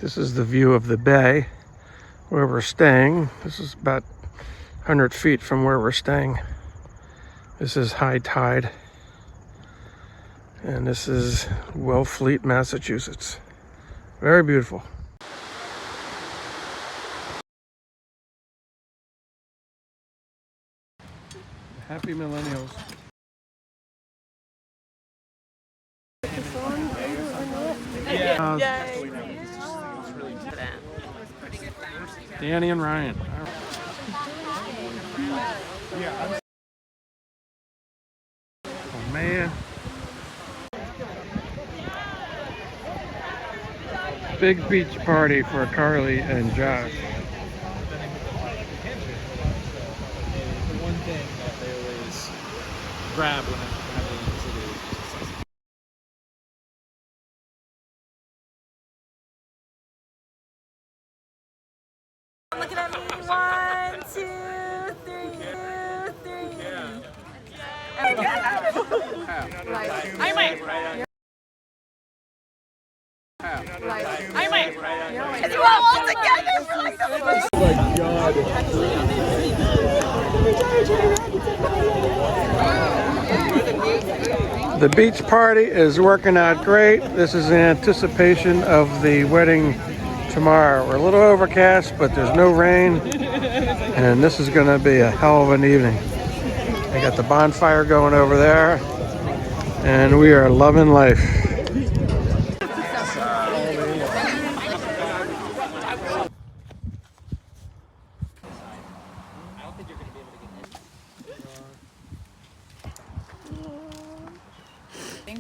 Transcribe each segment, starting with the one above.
This is the view of the bay where we're staying. This is about 100 feet from where we're staying. This is high tide. And this is Wellfleet, Massachusetts. Very beautiful. Happy millennials. Danny and Ryan. Oh man. Big beach party for Carly and Josh. The one thing that they always grab when having a city. Look at me. 1, 2, 3. 2, 3. I might. I might. Because you all together for like the first. Oh my god. The beach party is working out great. This is in anticipation of the wedding tomorrow. We're a little overcast, but there's no rain. And this is going to be a hell of an evening. I got the bonfire going over there. And we are loving life.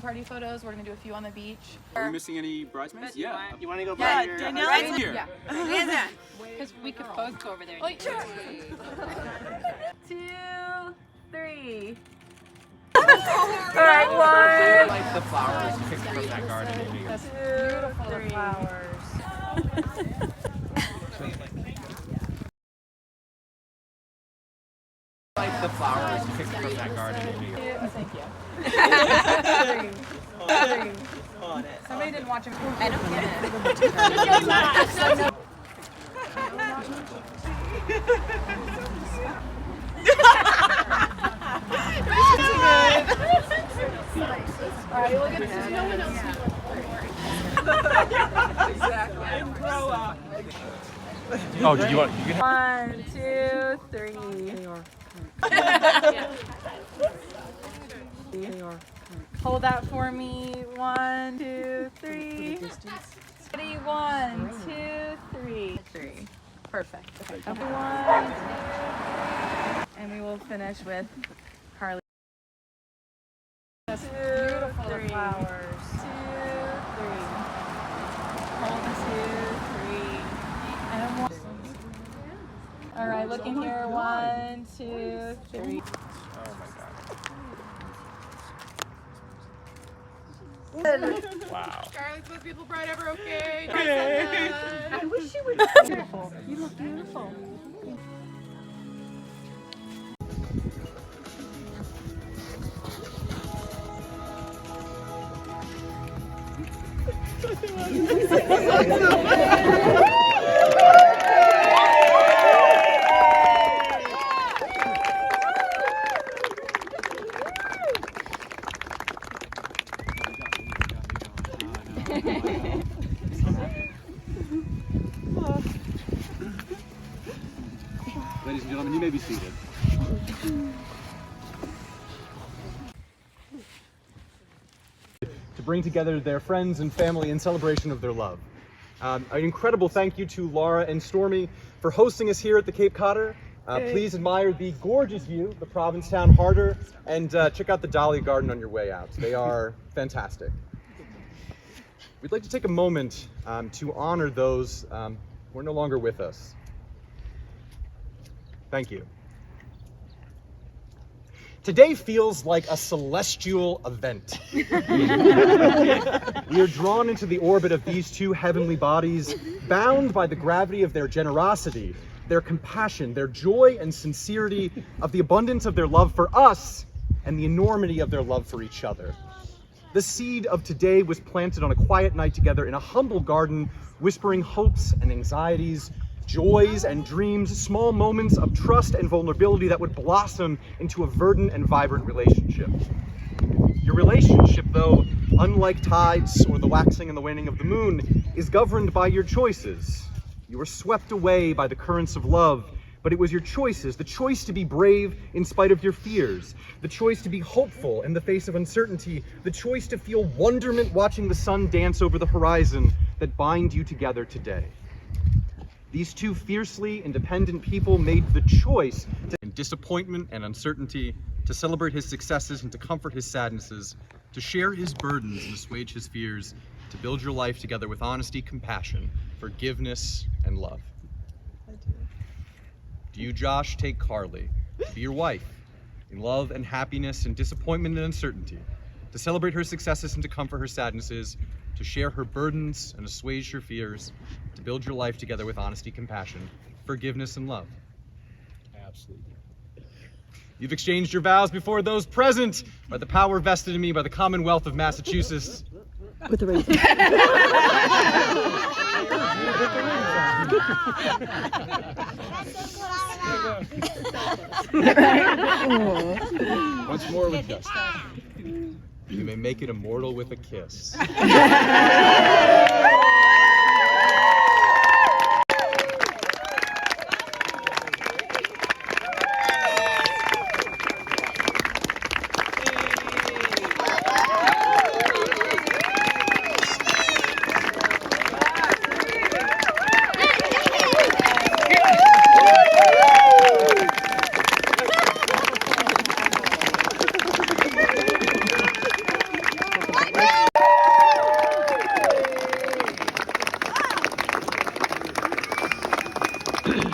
Party photos. We're gonna do a few on the beach. Are we missing any bridesmaids? Yeah. You want to go Yeah, by your Danielle right is here? Yeah. Because we could both go over there. 2, 3. All right, 1. Like the flowers picked from that garden. 2, 3. Flowers. Like the flowers picked from that garden. Thank you. Somebody didn't watch it. I don't get it. Alright, look at this. No one else. Exactly. Grow up. Oh, did you want? 1, 2, 3. Hold out for me. 1, 2, 3. Ready? 1, 2, 3. 3. Perfect. Okay. 1, 2, 3. And we will finish with Carly. Beautiful 3. flowers. 2, 3. Hold 2, 3. And 1. All right, look in here. 1, 2, 3. Wow. Charlie's most beautiful bride ever. Okay. I wish you would. Beautiful. You look beautiful. Ladies and gentlemen, you may be seated. To bring together their friends and family in celebration of their love. An incredible thank you to Laura and Stormy for hosting us here at the Cape Codder. Please admire the gorgeous view, the Provincetown Harbour, and check out the Dahlia Garden on your way out. They are fantastic. We'd like to take a moment to honor those who are no longer with us. Thank you. Today feels like a celestial event. We are drawn into the orbit of these two heavenly bodies, bound by the gravity of their generosity, their compassion, their joy and sincerity, of the abundance of their love for us, and the enormity of their love for each other. The seed of today was planted on a quiet night together in a humble garden, whispering hopes and anxieties, joys and dreams, small moments of trust and vulnerability that would blossom into a verdant and vibrant relationship. Your relationship, though, unlike tides or the waxing and the waning of the moon, is governed by your choices. You were swept away by the currents of love, but it was your choices, the choice to be brave in spite of your fears, the choice to be hopeful in the face of uncertainty, the choice to feel wonderment watching the sun dance over the horizon that bind you together today. These two fiercely independent people made the choice in disappointment and uncertainty, to celebrate his successes and to comfort his sadnesses, to share his burdens and assuage his fears, to build your life together with honesty, compassion, forgiveness, and love. Do you, Josh, take Carly to be your wife in love and happiness and disappointment and uncertainty, to celebrate her successes and to comfort her sadnesses, to share her burdens and assuage her fears, to build your life together with honesty, compassion, forgiveness, and love? Absolutely. You've exchanged your vows before those present by the power vested in me by the Commonwealth of Massachusetts. With the ring. Once more with Justin. You may make it immortal with a kiss.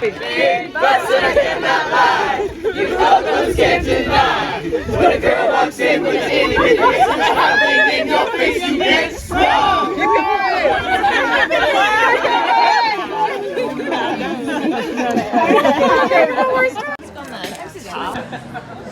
Big butts and I cannot lie. You hobos can't deny. When a girl walks in with an itty bitty waist and a hot thing in your face, you get strong. It's on the top.